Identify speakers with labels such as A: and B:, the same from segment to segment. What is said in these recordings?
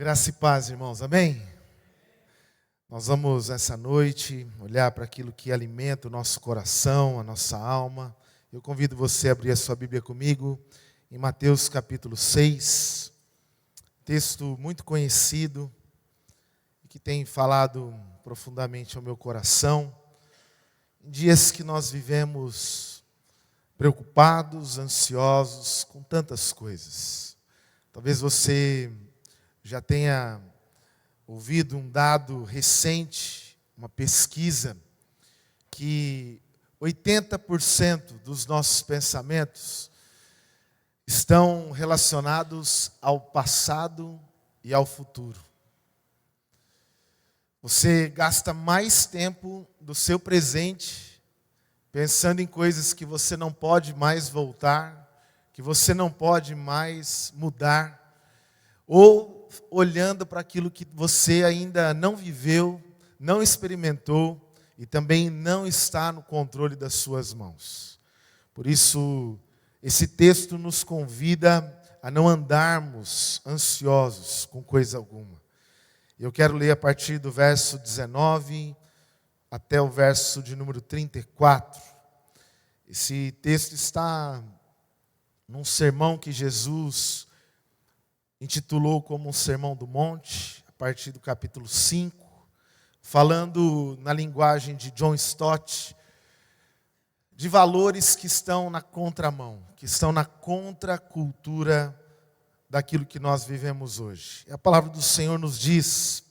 A: Graça e paz, irmãos, amém? Nós vamos, essa noite, olhar para aquilo que alimenta o nosso coração, a nossa alma. Eu convido você a abrir a sua Bíblia comigo, em Mateus capítulo 6, texto muito conhecido, que tem falado profundamente ao meu coração. Em dias que nós vivemos preocupados, ansiosos, com tantas coisas. Talvez você já tenha ouvido um dado recente, uma pesquisa, que 80% dos nossos pensamentos estão relacionados ao passado e ao futuro. Você gasta mais tempo do seu presente pensando em coisas que você não pode mais voltar, que você não pode mais mudar, ou olhando para aquilo que você ainda não viveu, não experimentou e também não está no controle das suas mãos. Por isso, esse texto nos convida a não andarmos ansiosos com coisa alguma. Eu quero ler a partir do verso 19 até o verso de número 34. Esse texto está num sermão que Jesus intitulou como um Sermão do Monte, a partir do capítulo 5, falando na linguagem de John Stott, de valores que estão na contramão, que estão na contracultura daquilo que nós vivemos hoje. E a palavra do Senhor nos diz: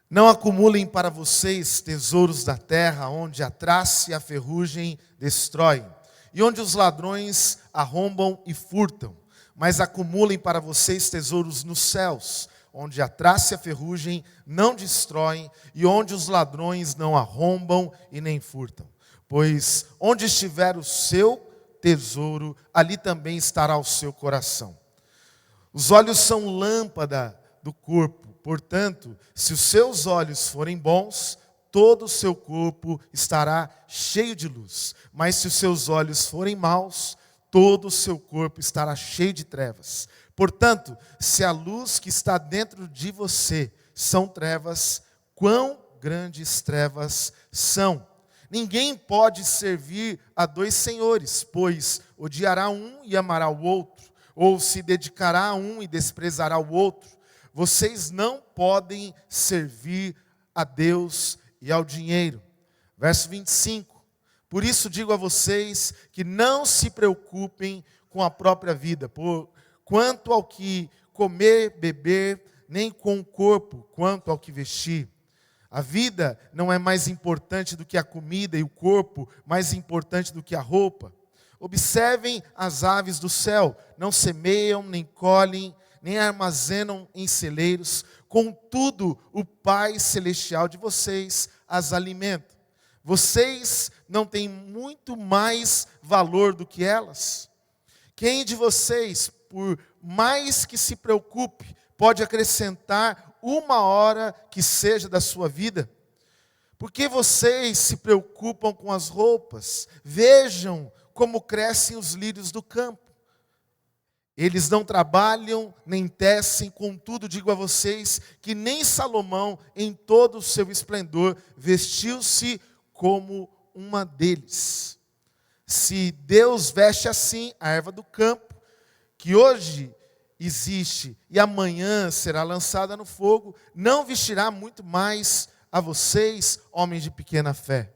A: não acumulem para vocês tesouros da terra, onde a traça e a ferrugem destroem, e onde os ladrões arrombam e furtam. Mas acumulem para vocês tesouros nos céus, onde a traça e a ferrugem não destroem, e onde os ladrões não arrombam e nem furtam. Pois onde estiver o seu tesouro, ali também estará o seu coração. Os olhos são lâmpada do corpo, portanto, se os seus olhos forem bons, todo o seu corpo estará cheio de luz. Mas se os seus olhos forem maus, todo o seu corpo estará cheio de trevas. Portanto, se a luz que está dentro de você são trevas, quão grandes trevas são? Ninguém pode servir a dois senhores, pois odiará um e amará o outro, ou se dedicará a um e desprezará o outro. Vocês não podem servir a Deus e ao dinheiro. Verso 25. Por isso digo a vocês que não se preocupem com a própria vida, quanto ao que comer, beber, nem com o corpo, quanto ao que vestir. A vida não é mais importante do que a comida e o corpo mais importante do que a roupa. Observem as aves do céu, não semeiam, nem colhem, nem armazenam em celeiros, contudo o Pai Celestial de vocês as alimenta. Vocês não têm muito mais valor do que elas? Quem de vocês, por mais que se preocupe, pode acrescentar uma hora que seja da sua vida? Por que vocês se preocupam com as roupas? Vejam como crescem os lírios do campo. Eles não trabalham, nem tecem, contudo digo a vocês que nem Salomão, em todo o seu esplendor, vestiu-se como uma deles. Se Deus veste assim a erva do campo, que hoje existe e amanhã será lançada no fogo, não vestirá muito mais a vocês, homens de pequena fé.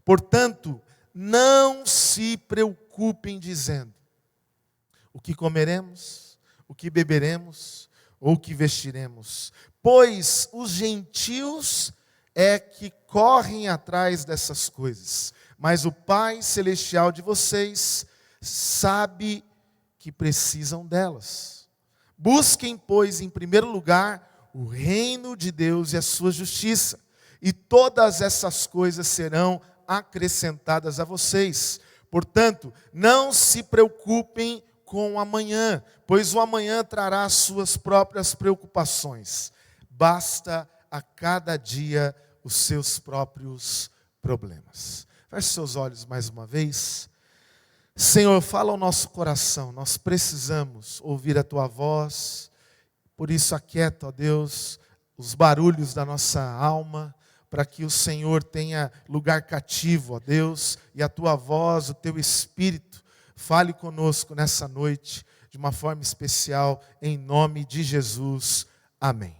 A: Portanto, não se preocupem dizendo: o que comeremos, o que beberemos, ou o que vestiremos, pois os gentios é que correm atrás dessas coisas, mas o Pai Celestial de vocês sabe que precisam delas. Busquem, pois, em primeiro lugar, o reino de Deus e a sua justiça, e todas essas coisas serão acrescentadas a vocês. Portanto, não se preocupem com o amanhã, pois o amanhã trará as suas próprias preocupações. Basta a cada dia os seus próprios problemas. Feche seus olhos mais uma vez. Senhor, fala ao nosso coração. Nós precisamos ouvir a Tua voz, Por isso, aquieta, ó Deus, os barulhos da nossa alma, para que o Senhor tenha lugar cativo, ó Deus, e a Tua voz, o Teu Espírito, fale conosco nessa noite, de uma forma especial, em nome de Jesus. Amém.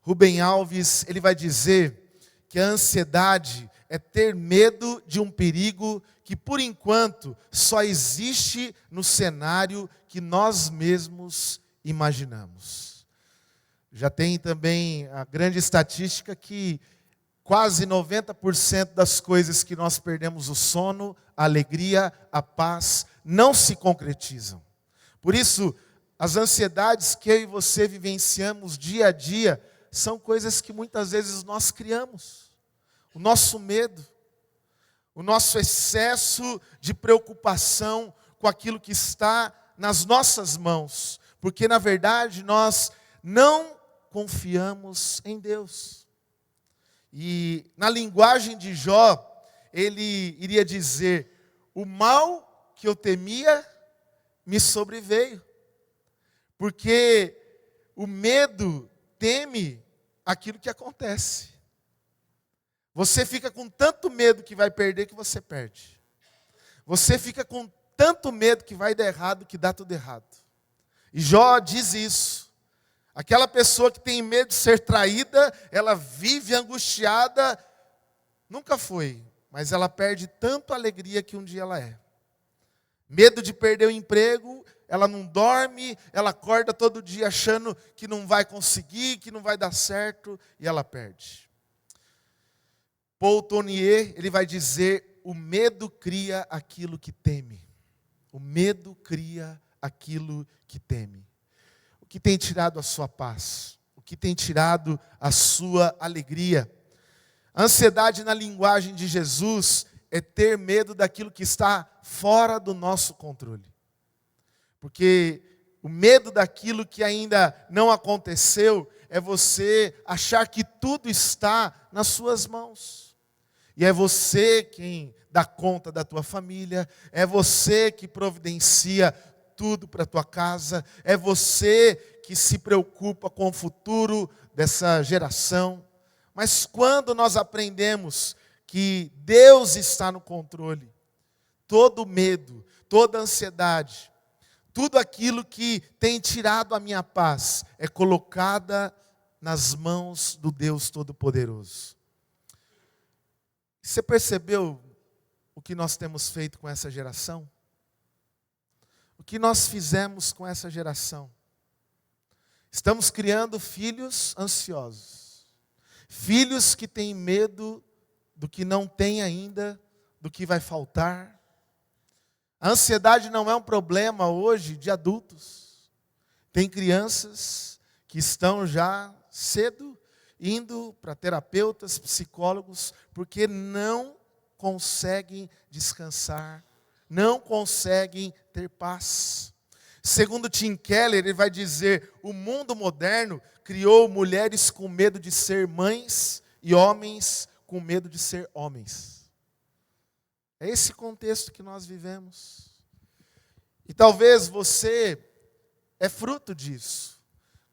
A: Rubem Alves, ele vai dizer que a ansiedade é ter medo de um perigo que, por enquanto, só existe no cenário que nós mesmos imaginamos. Já tem também a grande estatística que quase 90% das coisas que nós perdemos o sono, a alegria, a paz, não se concretizam. Por isso, as ansiedades que eu e você vivenciamos dia a dia são coisas que muitas vezes nós criamos. O nosso medo, o nosso excesso de preocupação com aquilo que está nas nossas mãos, porque na verdade nós não confiamos em Deus. E na linguagem de Jó, ele iria dizer: o mal que eu temia me sobreveio, porque o medo teme aquilo que acontece. Você fica com tanto medo que vai perder que você perde. Você fica com tanto medo que vai dar errado que dá tudo errado. E Jó diz isso. Aquela pessoa que tem medo de ser traída, ela vive angustiada, nunca foi, mas ela perde tanto a alegria que um dia ela é. Medo de perder o emprego, ela não dorme, ela acorda todo dia achando que não vai conseguir, que não vai dar certo, e ela perde. Paul Tournier, ele vai dizer: o medo cria aquilo que teme. O medo cria aquilo que teme. O que tem tirado a sua paz? O que tem tirado a sua alegria? A ansiedade, na linguagem de Jesus, é ter medo daquilo que está fora do nosso controle. Porque o medo daquilo que ainda não aconteceu é você achar que tudo está nas suas mãos. E é você quem dá conta da tua família, é você que providencia tudo para a tua casa, é você que se preocupa com o futuro dessa geração. Mas quando nós aprendemos que Deus está no controle, todo medo, toda ansiedade, tudo aquilo que tem tirado a minha paz é colocada nas mãos do Deus Todo-Poderoso. Você percebeu o que nós temos feito com essa geração? O que nós fizemos com essa geração? Estamos criando filhos ansiosos. Filhos que têm medo do que não tem ainda, do que vai faltar. A ansiedade não é um problema hoje de adultos. Tem crianças que estão já cedo indo para terapeutas, psicólogos, porque não conseguem descansar, não conseguem ter paz. Segundo Tim Keller, ele vai dizer: o mundo moderno criou mulheres com medo de ser mães e homens com medo de ser homens. É esse contexto que nós vivemos. E talvez você é fruto disso.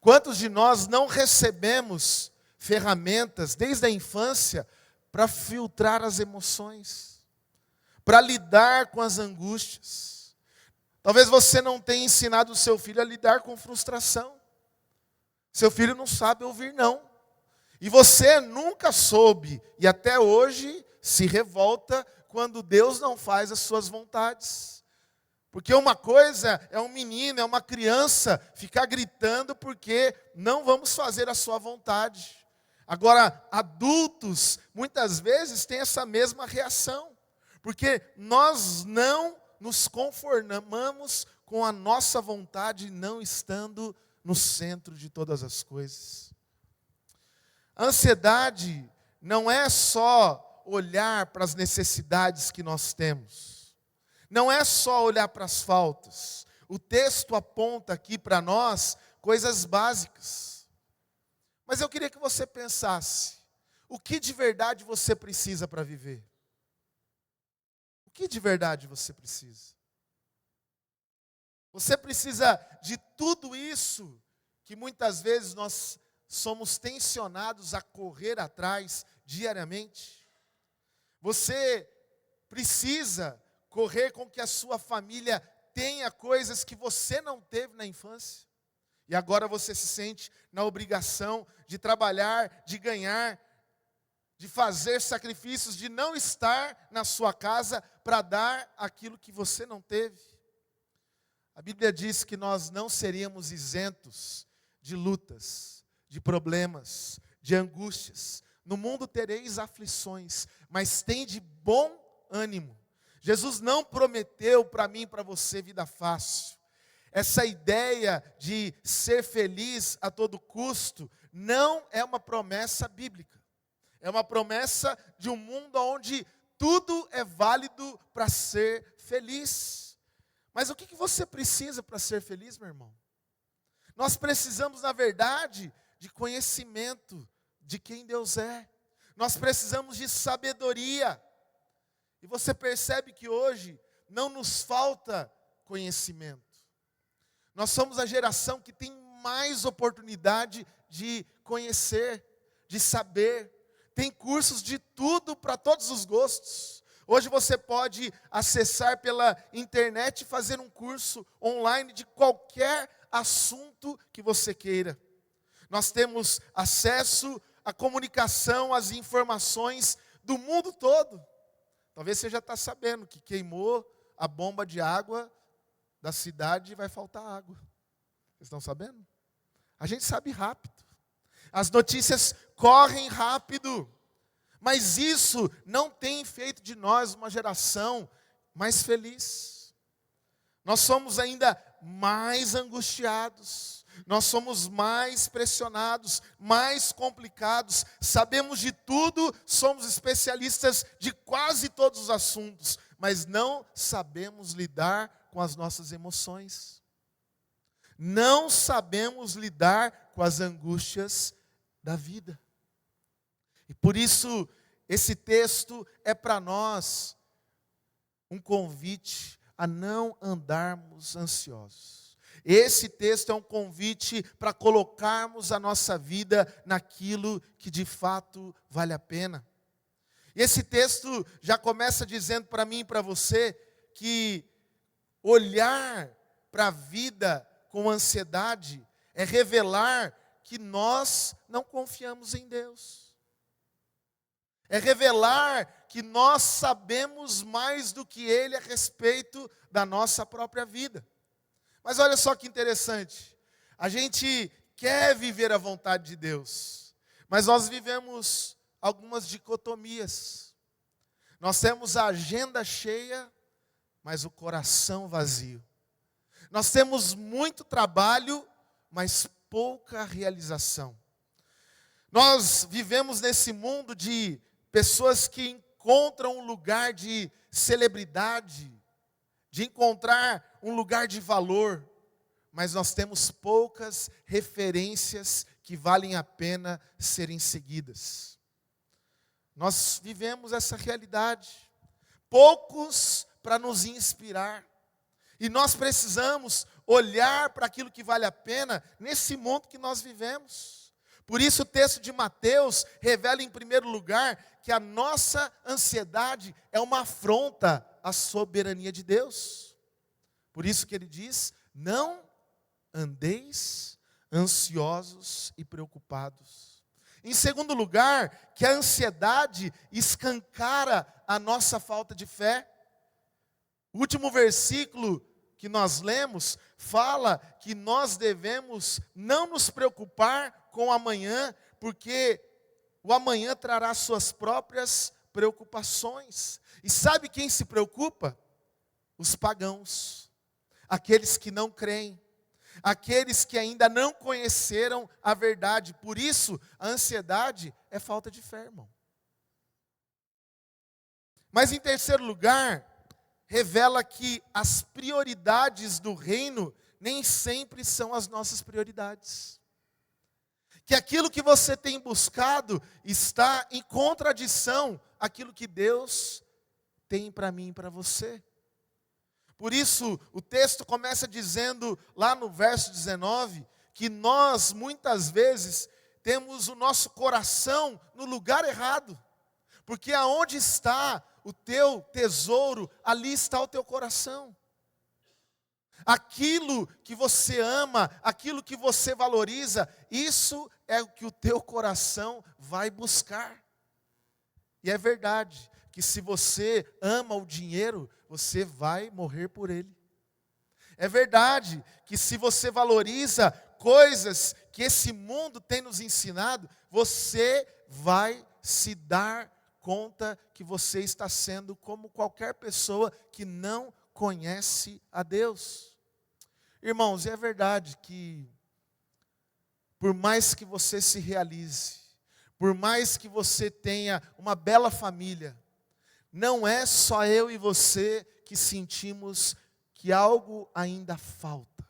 A: Quantos de nós não recebemos ferramentas desde a infância para filtrar as emoções, para lidar com as angústias? Talvez você não tenha ensinado o seu filho a lidar com frustração. Seu filho não sabe ouvir não. E você nunca soube, e até hoje se revolta quando Deus não faz as suas vontades. Porque uma coisa é um menino, é uma criança ficar gritando porque não vamos fazer a sua vontade. Agora, adultos, muitas vezes, têm essa mesma reação. Porque nós não nos conformamos com a nossa vontade não estando no centro de todas as coisas. A ansiedade não é só olhar para as necessidades que nós temos. Não é só olhar para as faltas. O texto aponta aqui para nós coisas básicas. Mas eu queria que você pensasse: o que de verdade você precisa para viver? O que de verdade você precisa? Você precisa de tudo isso que muitas vezes nós somos tensionados a correr atrás diariamente? Você precisa correr com que a sua família tenha coisas que você não teve na infância. E agora você se sente na obrigação de trabalhar, de ganhar, de fazer sacrifícios, de não estar na sua casa para dar aquilo que você não teve. A Bíblia diz que nós não seríamos isentos de lutas, de problemas, de angústias. No mundo tereis aflições, mas tende bom ânimo. Jesus não prometeu para mim e para você vida fácil. Essa ideia de ser feliz a todo custo não é uma promessa bíblica. É uma promessa de um mundo onde tudo é válido para ser feliz. Mas o que você precisa para ser feliz, meu irmão? Nós precisamos, na verdade, de conhecimento de quem Deus é. Nós precisamos de sabedoria. E você percebe que hoje não nos falta conhecimento. Nós somos a geração que tem mais oportunidade de conhecer, de saber. Tem cursos de tudo para todos os gostos. Hoje você pode acessar pela internet e fazer um curso online de qualquer assunto que você queira. Nós temos acesso à comunicação, às informações do mundo todo. Talvez você já está sabendo que queimou a bomba de água da cidade e vai faltar água. Vocês estão sabendo? A gente sabe rápido. As notícias correm rápido. Mas isso não tem feito de nós uma geração mais feliz. Nós somos ainda mais angustiados. Nós somos mais pressionados, mais complicados. Sabemos de tudo, somos especialistas de quase todos os assuntos. Mas não sabemos lidar com as nossas emoções. Não sabemos lidar com as angústias da vida. E por isso, esse texto é para nós um convite a não andarmos ansiosos. Esse texto é um convite para colocarmos a nossa vida naquilo que de fato vale a pena. E esse texto já começa dizendo para mim e para você que olhar para a vida com ansiedade é revelar que nós não confiamos em Deus. É revelar que nós sabemos mais do que Ele a respeito da nossa própria vida. Mas olha só que interessante. A gente quer viver a vontade de Deus, mas nós vivemos algumas dicotomias. Nós temos a agenda cheia, mas o coração vazio. Nós temos muito trabalho, mas pouca realização. Nós vivemos nesse mundo de pessoas que encontram um lugar de celebridade, de encontrar um lugar de valor, mas nós temos poucas referências que valem a pena serem seguidas. Nós vivemos essa realidade, poucos para nos inspirar, e nós precisamos olhar para aquilo que vale a pena nesse mundo que nós vivemos. Por isso o texto de Mateus revela em primeiro lugar que a nossa ansiedade é uma afronta à soberania de Deus. Por isso que ele diz, não andeis ansiosos e preocupados. Em segundo lugar, que a ansiedade escancara a nossa falta de fé. O último versículo que nós lemos fala que nós devemos não nos preocupar com o amanhã, porque o amanhã trará suas próprias preocupações. E sabe quem se preocupa? Os pagãos, aqueles que não creem, aqueles que ainda não conheceram a verdade. Por isso, a ansiedade é falta de fé, irmão. Mas em terceiro lugar, revela que as prioridades do reino nem sempre são as nossas prioridades. Que aquilo que você tem buscado está em contradição àquilo que Deus tem para mim e para você. Por isso, o texto começa dizendo, lá no verso 19, que nós muitas vezes temos o nosso coração no lugar errado. Porque aonde está o teu tesouro, ali está o teu coração. Aquilo que você ama, aquilo que você valoriza, isso é o que o teu coração vai buscar. E é verdade que se você ama o dinheiro, você vai morrer por ele. É verdade que se você valoriza coisas que esse mundo tem nos ensinado, você vai se dar conta que você está sendo como qualquer pessoa que não conhece a Deus. Irmãos, é verdade que por mais que você se realize, por mais que você tenha uma bela família, não é só eu e você que sentimos que algo ainda falta.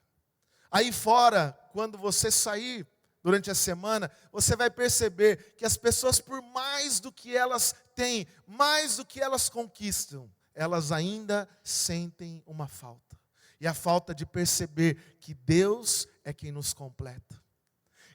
A: Aí fora, quando você sair durante a semana, você vai perceber que as pessoas, por mais do que elas têm, mais do que elas conquistam, elas ainda sentem uma falta. E a falta de perceber que Deus é quem nos completa.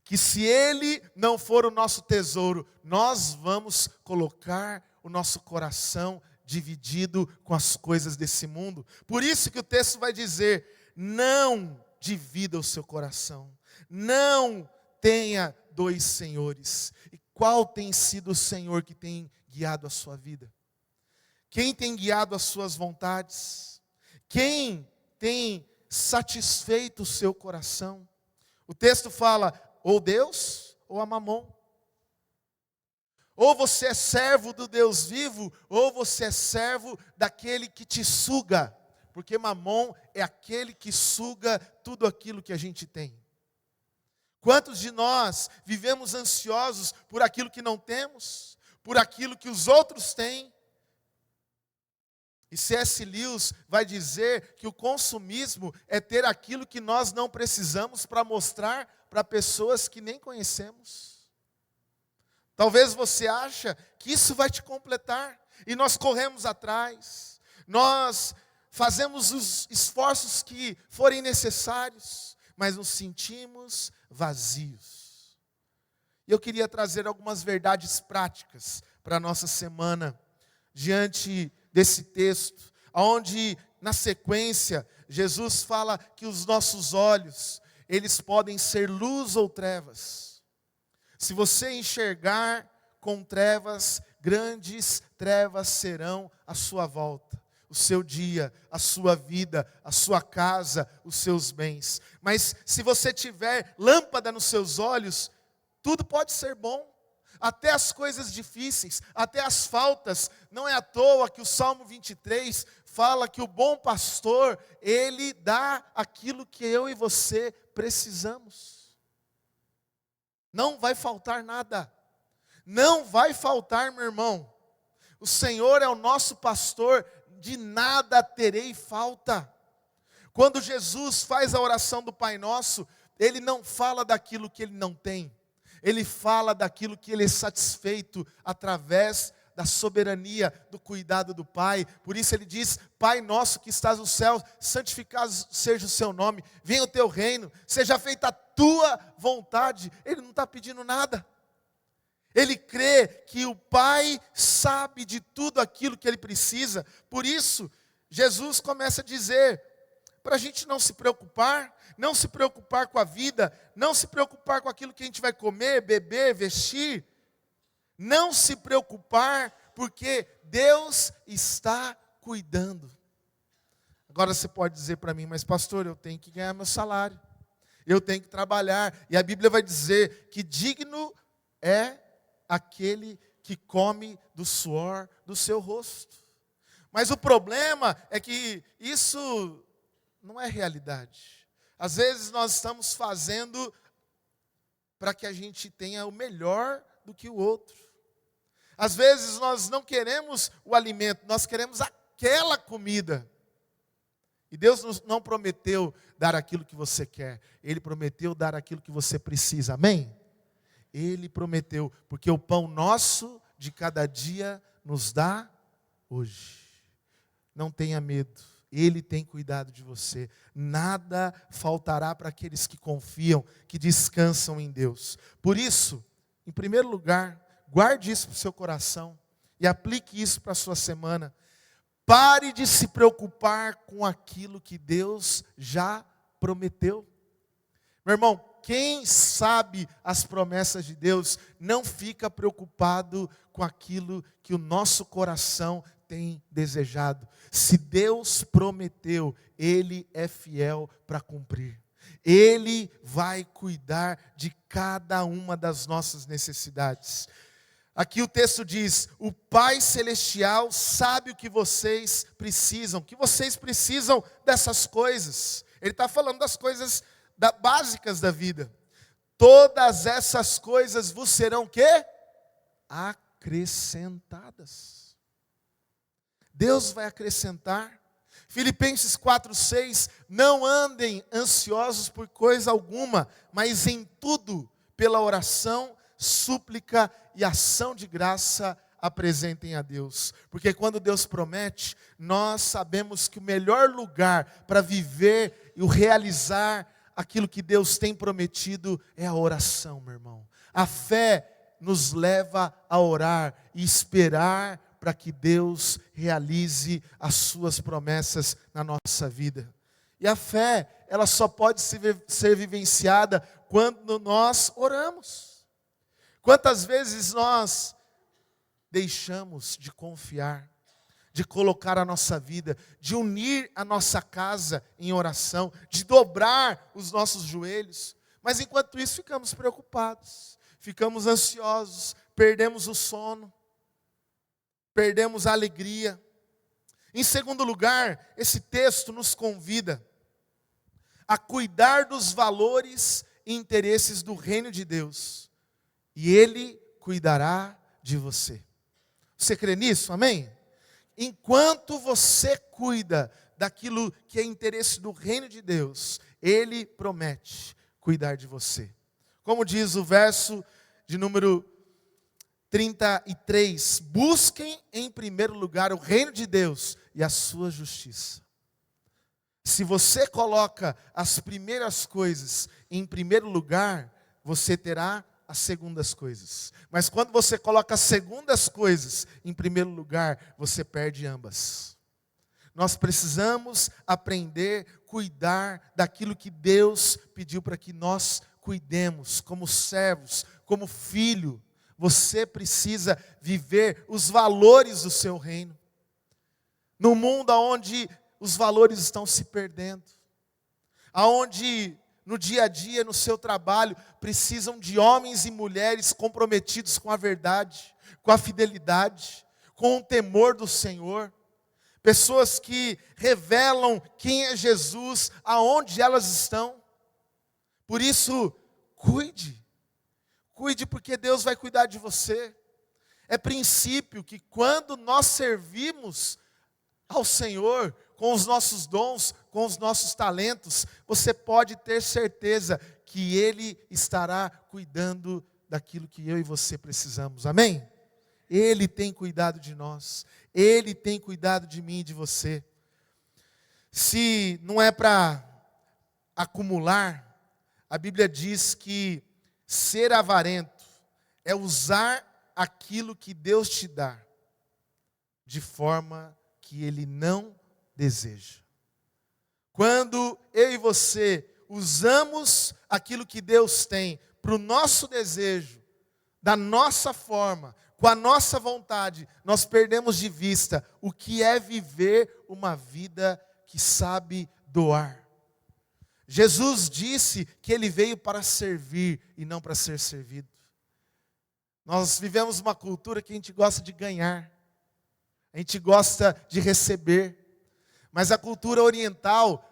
A: Que se Ele não for o nosso tesouro, nós vamos colocar o nosso coração dividido com as coisas desse mundo. Por isso que o texto vai dizer, não divida o seu coração. Não tenha dois senhores. E qual tem sido o Senhor que tem guiado a sua vida? Quem tem guiado as suas vontades? Quem tem satisfeito o seu coração? O texto fala, ou Deus, ou a Mamon. Ou você é servo do Deus vivo, ou você é servo daquele que te suga. Porque Mamon é aquele que suga tudo aquilo que a gente tem. Quantos de nós vivemos ansiosos por aquilo que não temos, por aquilo que os outros têm? E C.S. Lewis vai dizer que o consumismo é ter aquilo que nós não precisamos para mostrar para pessoas que nem conhecemos. Talvez você ache que isso vai te completar, e nós corremos atrás, nós fazemos os esforços que forem necessários, mas nos sentimos vazios. E eu queria trazer algumas verdades práticas para a nossa semana, diante desse texto, onde na sequência, Jesus fala que os nossos olhos, eles podem ser luz ou trevas. Se você enxergar com trevas, grandes trevas serão à sua volta. O seu dia, a sua vida, a sua casa, os seus bens. Mas se você tiver lâmpada nos seus olhos, tudo pode ser bom. Até as coisas difíceis, até as faltas. Não é à toa que o Salmo 23 fala que o bom pastor, ele dá aquilo que eu e você precisamos. Não vai faltar nada. Não vai faltar, meu irmão. O Senhor é o nosso pastor, de nada terei falta. Quando Jesus faz a oração do Pai Nosso, Ele não fala daquilo que Ele não tem. Ele fala daquilo que Ele é satisfeito através da soberania, do cuidado do Pai. Por isso Ele diz, Pai nosso que estás no céu, santificado seja o seu nome, venha o teu reino, seja feita a tua vontade. Ele não está pedindo nada. Ele crê que o Pai sabe de tudo aquilo que Ele precisa. Por isso, Jesus começa a dizer, para a gente não se preocupar com a vida, não se preocupar com aquilo que a gente vai comer, beber, vestir. Não se preocupar, porque Deus está cuidando. Agora você pode dizer para mim, mas pastor, eu tenho que ganhar meu salário. Eu tenho que trabalhar. E a Bíblia vai dizer que digno é aquele que come do suor do seu rosto. Mas o problema é que isso não é realidade. Às vezes nós estamos fazendo para que a gente tenha o melhor do que o outro. Às vezes nós não queremos o alimento, nós queremos aquela comida. E Deus não prometeu dar aquilo que você quer, Ele prometeu dar aquilo que você precisa, amém? Ele prometeu, porque o pão nosso de cada dia nos dá hoje. Não tenha medo, Ele tem cuidado de você. Nada faltará para aqueles que confiam, que descansam em Deus. Por isso, em primeiro lugar, guarde isso para o seu coração e aplique isso para a sua semana. Pare de se preocupar com aquilo que Deus já prometeu. Meu irmão, quem sabe as promessas de Deus não fica preocupado com aquilo que o nosso coração tem desejado. Se Deus prometeu, Ele é fiel para cumprir. Ele vai cuidar de cada uma das nossas necessidades. Aqui o texto diz: o Pai Celestial sabe o que vocês precisam dessas coisas. Ele está falando das coisas básicas da vida. Todas essas coisas vos serão o quê? Acrescentadas. Deus vai acrescentar. Filipenses 4:6, não andem ansiosos por coisa alguma, mas em tudo, pela oração, súplica e ação de graça, apresentem a Deus. Porque quando Deus promete, nós sabemos que o melhor lugar para viver e realizar aquilo que Deus tem prometido é a oração, meu irmão. A fé nos leva a orar e esperar para que Deus realize as suas promessas na nossa vida. E a fé, ela só pode ser vivenciada quando nós oramos. Quantas vezes nós deixamos de confiar, de colocar a nossa vida, de unir a nossa casa em oração, de dobrar os nossos joelhos, mas enquanto isso ficamos preocupados, ficamos ansiosos, perdemos o sono, perdemos a alegria. Em segundo lugar, esse texto nos convida a cuidar dos valores e interesses do reino de Deus, e Ele cuidará de você. Você crê nisso? Amém? Enquanto você cuida daquilo que é interesse do reino de Deus, Ele promete cuidar de você. Como diz o verso de número 33, busquem em primeiro lugar o reino de Deus e a sua justiça. Se você coloca as primeiras coisas em primeiro lugar, você terá as segundas coisas. Mas quando você coloca as segundas coisas em primeiro lugar, você perde ambas. Nós precisamos aprender a cuidar daquilo que Deus pediu para que nós cuidemos, como servos, como filho. Você precisa viver os valores do seu reino. No mundo onde os valores estão se perdendo, aonde no dia a dia, no seu trabalho, precisam de homens e mulheres comprometidos com a verdade, com a fidelidade, com o temor do Senhor. Pessoas que revelam quem é Jesus, aonde elas estão. Por isso, cuide porque Deus vai cuidar de você. É princípio que quando nós servimos ao Senhor, com os nossos dons, com os nossos talentos, você pode ter certeza que Ele estará cuidando daquilo que eu e você precisamos. Amém? Ele tem cuidado de nós. Ele tem cuidado de mim e de você. Se não é para acumular, a Bíblia diz que ser avarento é usar aquilo que Deus te dá de forma que Ele não deseja. Quando eu e você usamos aquilo que Deus tem para o nosso desejo, da nossa forma, com a nossa vontade, nós perdemos de vista o que é viver uma vida que sabe doar. Jesus disse que Ele veio para servir e não para ser servido. Nós vivemos uma cultura que a gente gosta de ganhar, a gente gosta de receber. Mas a cultura oriental,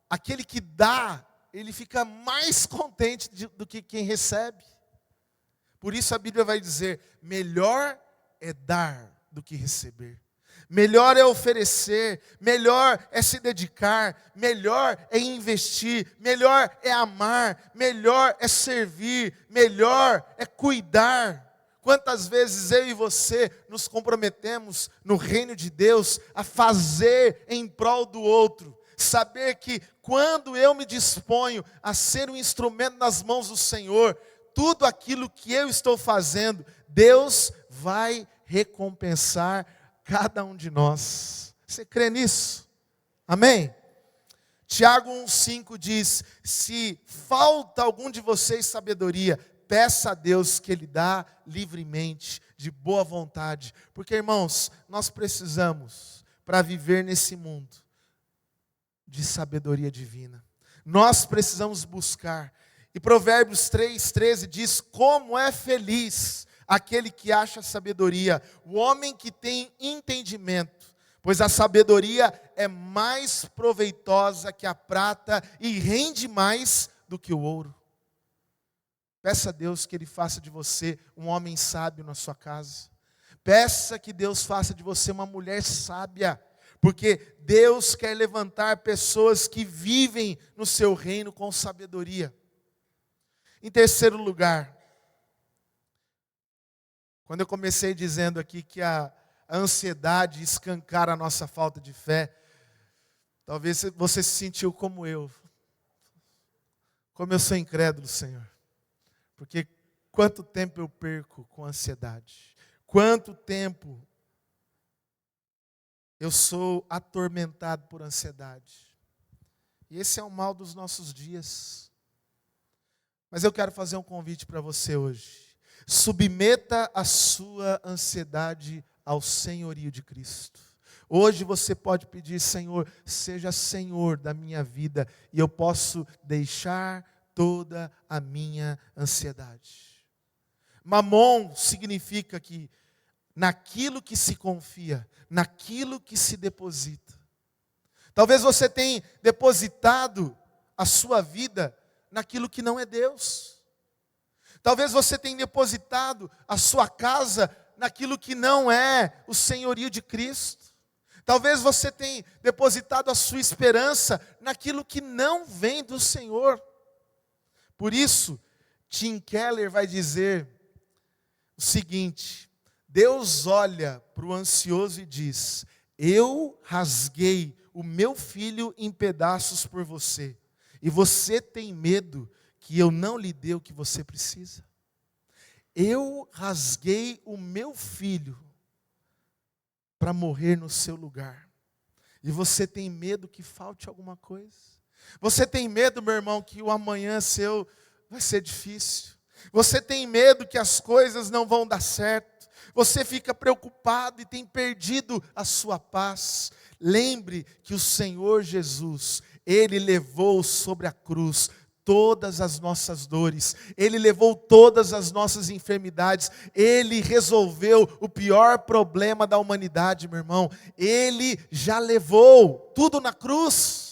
A: aquele que dá, ele fica mais contente do que quem recebe. Por isso a Bíblia vai dizer, melhor é dar do que receber. Melhor é oferecer, melhor é se dedicar, melhor é investir, melhor é amar, melhor é servir, melhor é cuidar. Quantas vezes eu e você nos comprometemos no reino de Deus a fazer em prol do outro. Saber que quando eu me disponho a ser um instrumento nas mãos do Senhor, tudo aquilo que eu estou fazendo, Deus vai recompensar cada um de nós. Você crê nisso? Amém? Tiago 1,5 diz: se falta algum de vocês sabedoria, peça a Deus que Ele dá livremente, de boa vontade. Porque, irmãos, nós precisamos, para viver nesse mundo, de sabedoria divina. Nós precisamos buscar. E Provérbios 3,13 diz: como é feliz aquele que acha sabedoria, o homem que tem entendimento, pois a sabedoria é mais proveitosa que a prata e rende mais do que o ouro. Peça a Deus que Ele faça de você um homem sábio na sua casa. Peça que Deus faça de você uma mulher sábia, porque Deus quer levantar pessoas que vivem no seu reino com sabedoria. Em terceiro lugar, quando eu comecei dizendo aqui que a ansiedade escancara a nossa falta de fé, talvez você se sentiu como eu sou incrédulo, Senhor. Porque quanto tempo eu perco com ansiedade? Quanto tempo eu sou atormentado por ansiedade? E esse é o mal dos nossos dias. Mas eu quero fazer um convite para você hoje. Submeta a sua ansiedade ao senhorio de Cristo. Hoje você pode pedir: Senhor, seja Senhor da minha vida, e eu posso deixar toda a minha ansiedade. Mamon significa que naquilo que se confia, naquilo que se deposita. Talvez você tenha depositado a sua vida naquilo que não é Deus. Talvez você tenha depositado a sua casa naquilo que não é o senhorio de Cristo. Talvez você tenha depositado a sua esperança naquilo que não vem do Senhor. Por isso, Tim Keller vai dizer o seguinte: Deus olha para o ansioso e diz: eu rasguei o meu filho em pedaços por você, e você tem medo que eu não lhe dê o que você precisa? Eu rasguei o meu filho para morrer no seu lugar, e você tem medo que falte alguma coisa? Você tem medo, meu irmão, que o amanhã seu vai ser difícil? Você tem medo que as coisas não vão dar certo? Você fica preocupado e tem perdido a sua paz? Lembre que o Senhor Jesus, Ele levou sobre a cruz todas as nossas dores, Ele levou todas as nossas enfermidades, Ele resolveu o pior problema da humanidade, meu irmão. Ele já levou tudo na cruz.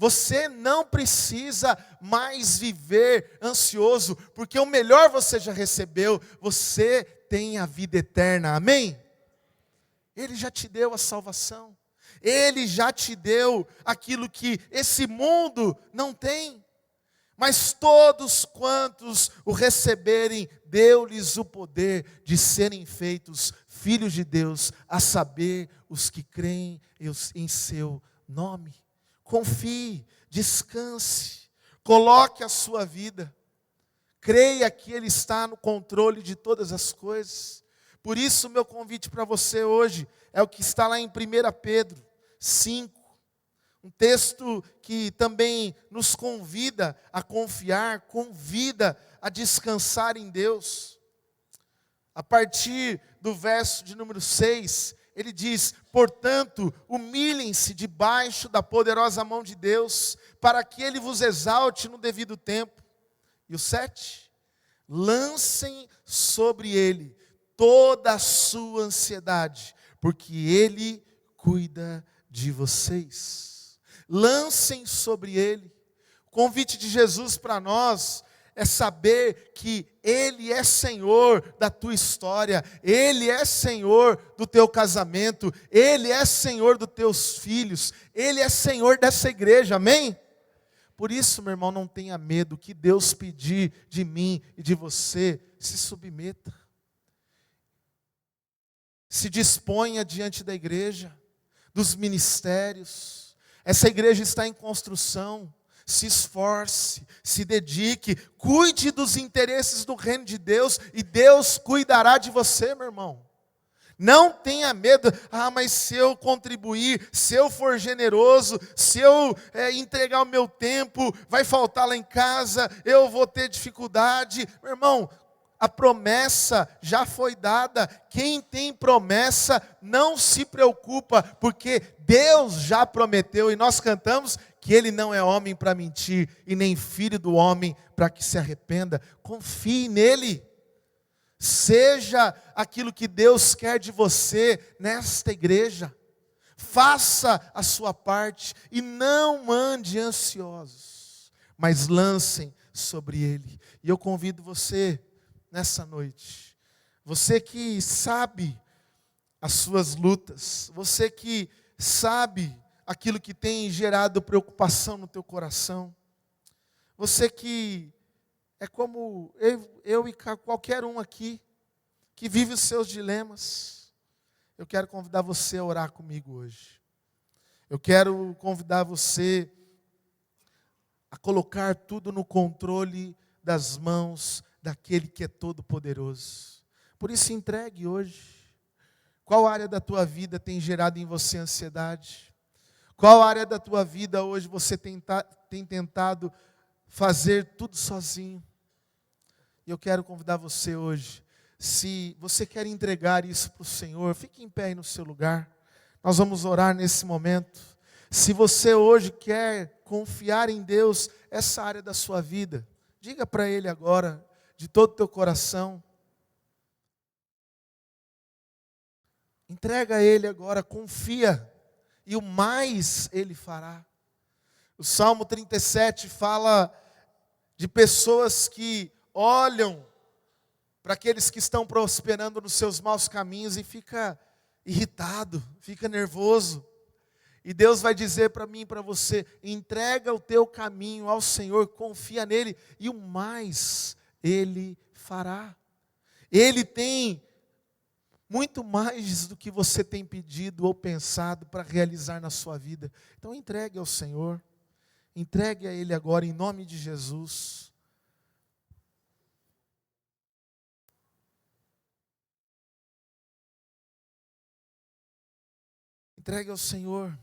A: Você não precisa mais viver ansioso, porque o melhor você já recebeu. Você tem a vida eterna, amém? Ele já te deu a salvação. Ele já te deu aquilo que esse mundo não tem. Mas todos quantos o receberem, deu-lhes o poder de serem feitos filhos de Deus, a saber, os que creem em seu nome. Confie, descanse, coloque a sua vida, creia que Ele está no controle de todas as coisas. Por isso, o meu convite para você hoje é o que está lá em 1 Pedro 5, um texto que também nos convida a confiar, convida a descansar em Deus. A partir do verso de número 6, ele diz: portanto, humilhem-se debaixo da poderosa mão de Deus, para que Ele vos exalte no devido tempo. E o 7, lancem sobre Ele toda a sua ansiedade, porque Ele cuida de vocês. Lancem sobre Ele. O convite de Jesus para nós é saber que Ele é Senhor da tua história, Ele é Senhor do teu casamento, Ele é Senhor dos teus filhos, Ele é Senhor dessa igreja, amém? Por isso, meu irmão, não tenha medo. O que Deus pedir de mim e de você, se submeta. Se disponha diante da igreja, dos ministérios. Essa igreja está em construção. Se esforce, se dedique, cuide dos interesses do reino de Deus e Deus cuidará de você, meu irmão. Não tenha medo, mas se eu contribuir, se eu for generoso, se eu entregar o meu tempo, vai faltar lá em casa, eu vou ter dificuldade. Meu irmão, a promessa já foi dada. Quem tem promessa não se preocupa, porque Deus já prometeu e nós cantamos que Ele não é homem para mentir e nem filho do homem para que se arrependa. Confie nele. Seja aquilo que Deus quer de você nesta igreja. Faça a sua parte e não ande ansiosos, mas lancem sobre Ele. E eu convido você nessa noite, você que sabe as suas lutas, você que sabe aquilo que tem gerado preocupação no teu coração, você que é como eu e qualquer um aqui, que vive os seus dilemas, eu quero convidar você a orar comigo hoje. Eu quero convidar você a colocar tudo no controle das mãos daquele que é todo poderoso. Por isso entregue hoje. Qual área da tua vida tem gerado em você ansiedade? Qual área da tua vida hoje você tem tentado fazer tudo sozinho? E eu quero convidar você hoje, se você quer entregar isso para o Senhor, fique em pé aí no seu lugar. Nós vamos orar nesse momento. Se você hoje quer confiar em Deus, essa área da sua vida, diga para Ele agora, de todo o teu coração. Entrega a Ele agora, confia, e o mais Ele fará. O Salmo 37 fala de pessoas que olham para aqueles que estão prosperando nos seus maus caminhos e fica irritado, fica nervoso. E Deus vai dizer para mim e para você, entrega o teu caminho ao Senhor, confia nele e o mais Ele fará. Ele tem muito mais do que você tem pedido ou pensado para realizar na sua vida. Então entregue ao Senhor, entregue a Ele agora em nome de Jesus. Entregue ao Senhor,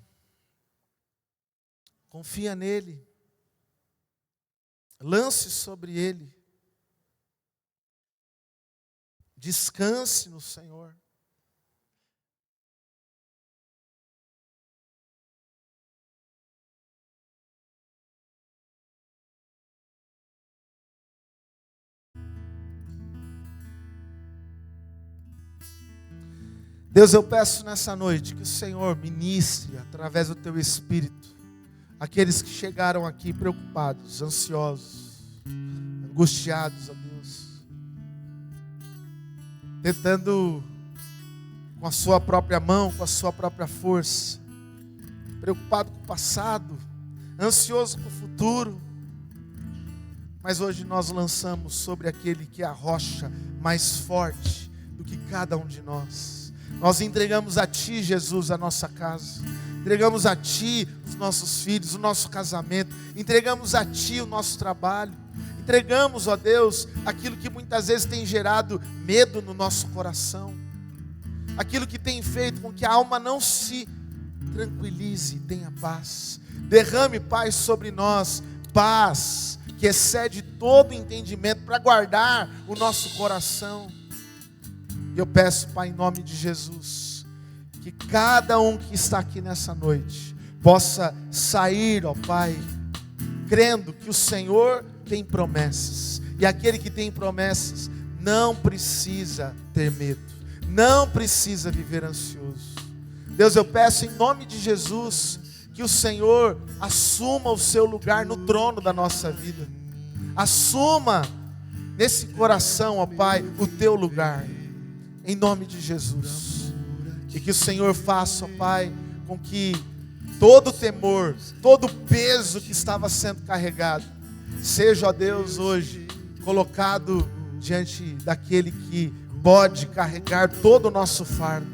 A: confia nele, lance sobre Ele, descanse no Senhor. Deus, eu peço nessa noite que o Senhor ministre através do Teu Espírito aqueles que chegaram aqui preocupados, ansiosos, angustiados, ó Deus, tentando com a sua própria mão, com a sua própria força, preocupado com o passado, ansioso com o futuro, mas hoje nós lançamos sobre aquele que é a rocha mais forte do que cada um de nós. Nós entregamos a Ti, Jesus, a nossa casa. Entregamos a Ti os nossos filhos, o nosso casamento. Entregamos a Ti o nosso trabalho. Entregamos, ó Deus, aquilo que muitas vezes tem gerado medo no nosso coração. Aquilo que tem feito com que a alma não se tranquilize e tenha paz. Derrame, Pai, sobre nós paz que excede todo entendimento para guardar o nosso coração. E eu peço, Pai, em nome de Jesus, que cada um que está aqui nessa noite possa sair, ó Pai, crendo que o Senhor tem promessas. E aquele que tem promessas não precisa ter medo, não precisa viver ansioso. Deus, eu peço em nome de Jesus que o Senhor assuma o seu lugar no trono da nossa vida. Assuma nesse coração, ó Pai, o teu lugar. Em nome de Jesus. E que o Senhor faça, ó Pai, com que todo temor, todo peso que estava sendo carregado, seja, ó Deus, hoje colocado diante daquele que pode carregar todo o nosso fardo.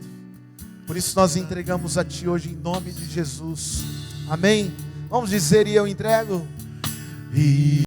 A: Por isso nós entregamos a Ti hoje em nome de Jesus. Amém? Vamos dizer: e eu entrego